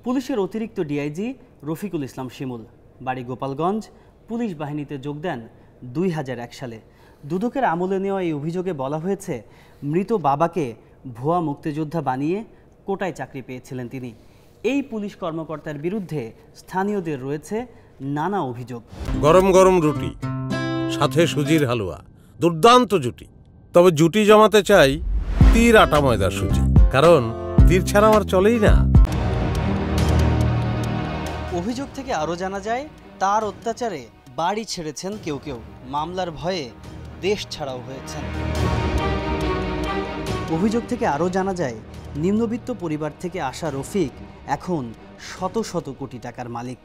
পুলিশের অতিরিক্ত ডিআইজি রফিকুল ইসলাম শিমুল বাড়ি গোপালগঞ্জ, পুলিশ বাহিনীতে যোগ দেন 2001 সালে। দুদকের আমলে নেওয়া এই অভিযোগে বলা হয়েছে, মৃত বাবাকে ভুয়া মুক্তিযোদ্ধা বানিয়ে কোটায় চাকরি পেয়েছিলেন তিনি। এই পুলিশ কর্মকর্তার বিরুদ্ধে স্থানীয়দের রয়েছে নানা অভিযোগ। গরম গরম রুটি, সাথে সুজির হালুয়া, দুর্দান্ত জুটি। তবে জুটি জমাতে চাই তীর আটা ময়দার সুজি, কারণ তীর ছাড়া আমার চলেই না। অভিযোগ থেকে আরও জানা যায়, তার অত্যাচারে বাড়ি ছেড়েছেন কেউ কেউ, মামলার ভয়ে দেশ ছাড়াও হয়েছেন। অভিযোগ থেকে আরও জানা যায়, নিম্নবিত্ত পরিবার থেকে আসা রফিক এখন শত শত কোটি টাকার মালিক।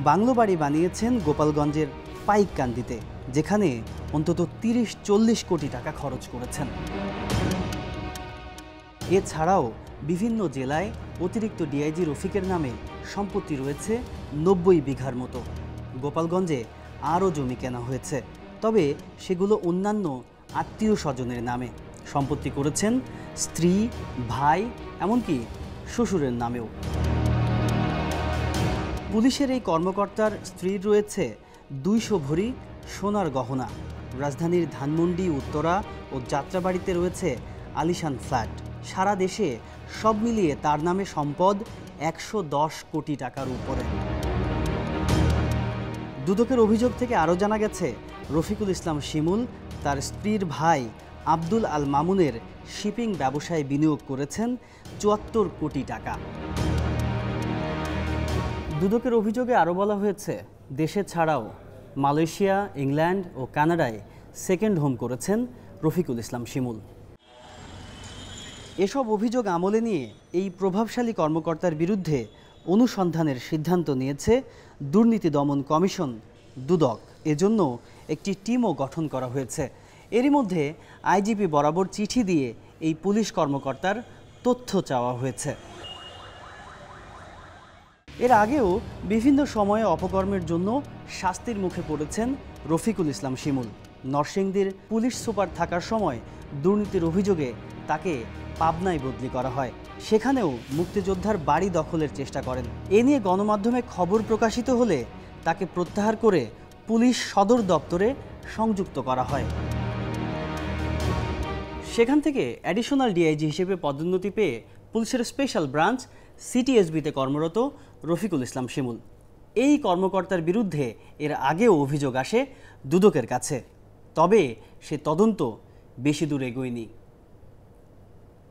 বাংলো বাড়ি বানিয়েছেন গোপালগঞ্জের পাইককান্দিতে, যেখানে অন্তত 30-40 কোটি টাকা খরচ করেছেন। এছাড়াও বিভিন্ন জেলায় অতিরিক্ত ডিআইজি রফিকের নামে সম্পত্তি রয়েছে 90 বিঘার মতো। গোপালগঞ্জে আরও জমি কেনা হয়েছে, তবে সেগুলো অন্যান্য আত্মীয় স্বজনের নামে। সম্পত্তি করেছেন স্ত্রী, ভাই, এমনকি শ্বশুরের নামেও। পুলিশের এই কর্মকর্তার স্ত্রীর রয়েছে 200 ভরি সোনার গহনা। রাজধানীর ধানমন্ডি, উত্তরা ও যাত্রাবাড়িতে রয়েছে আলিশান ফ্ল্যাট। সারা দেশে সব মিলিয়ে তার নামে সম্পদ 110 কোটি টাকার উপরে। দুদকের অভিযোগ থেকে আরও জানা গেছে, রফিকুল ইসলাম শিমুল তার স্ত্রীর ভাই আব্দুল আল মামুনের শিপিং ব্যবসায় বিনিয়োগ করেছেন 74 কোটি টাকা। দুদকের অভিযোগে আরও বলা হয়েছে, দেশে ছাড়াও মালয়েশিয়া, ইংল্যান্ড ও কানাডায় সেকেন্ড হোম করেছেন রফিকুল ইসলাম শিমুল। এসব অভিযোগ আমলে নিয়ে এই প্রভাবশালী কর্মকর্তার বিরুদ্ধে অনুসন্ধানের সিদ্ধান্ত নিয়েছে দুর্নীতি দমন কমিশন, দুদক। এজন্য একটি টিমও গঠন করা হয়েছে। এরই মধ্যে আইজিপি বরাবর চিঠি দিয়ে এই পুলিশ কর্মকর্তার তথ্য চাওয়া হয়েছে। এর আগেও বিভিন্ন সময়ে অপকর্মের জন্য শাস্তির মুখে পড়েছেন রফিকুল ইসলাম শিমুল। নরসিংদীর পুলিশ সুপার থাকার সময় দুর্নীতির অভিযোগে তাকে পাবনায় বদলি করা হয়। সেখানেও মুক্তিযোদ্ধার বাড়ি দখলের চেষ্টা করেন। এ নিয়ে গণমাধ্যমে খবর প্রকাশিত হলে তাকে প্রত্যাহার করে পুলিশ সদর দপ্তরে সংযুক্ত করা হয়। সেখান থেকে অ্যাডিশনাল ডিআইজি হিসেবে পদোন্নতি পেয়ে পুলিশের স্পেশাল ব্রাঞ্চ সিটিএসবিতে কর্মরত রফিকুল ইসলাম শিমুল। এই কর্মকর্তার বিরুদ্ধে এর আগেও অভিযোগ আসে দুদকের কাছে, তবে সে তদন্ত বেশি দূর এগোয়নি।